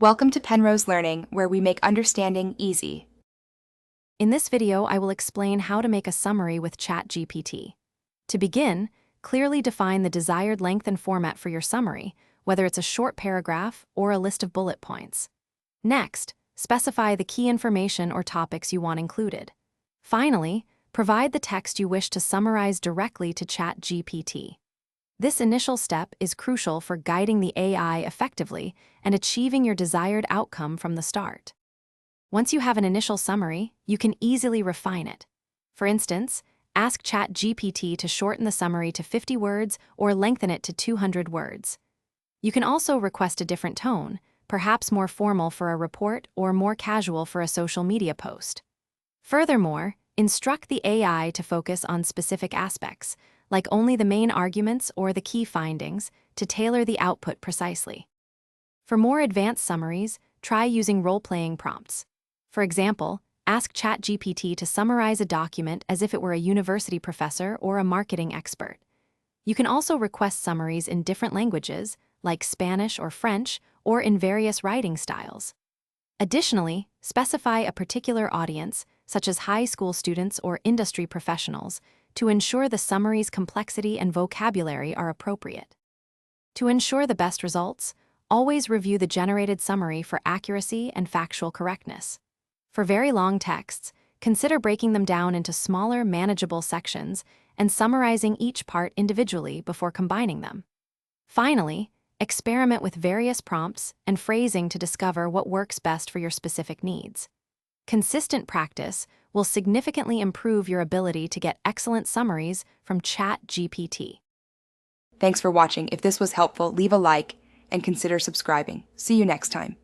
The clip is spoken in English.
Welcome to Penrose Learning, where we make understanding easy. In this video, I will explain how to make a summary with ChatGPT. To begin, clearly define the desired length and format for your summary, whether it's a short paragraph or a list of bullet points. Next, specify the key information or topics you want included. Finally, provide the text you wish to summarize directly to ChatGPT. This initial step is crucial for guiding the AI effectively and achieving your desired outcome from the start. Once you have an initial summary, you can easily refine it. For instance, ask ChatGPT to shorten the summary to 50 words or lengthen it to 200 words. You can also request a different tone, perhaps more formal for a report or more casual for a social media post. Furthermore, instruct the AI to focus on specific aspects, like only the main arguments or the key findings, to tailor the output precisely. For more advanced summaries, try using role-playing prompts. For example, ask ChatGPT to summarize a document as if it were a university professor or a marketing expert. You can also request summaries in different languages, like Spanish or French, or in various writing styles. Additionally, specify a particular audience, such as high school students or industry professionals, to ensure the summary's complexity and vocabulary are appropriate. To ensure the best results, always review the generated summary for accuracy and factual correctness. For very long texts, consider breaking them down into smaller, manageable sections and summarizing each part individually before combining them. Finally, experiment with various prompts and phrasing to discover what works best for your specific needs. Consistent practice will significantly improve your ability to get excellent summaries from ChatGPT. Thanks for watching. If this was helpful, leave a like and consider subscribing. See you next time.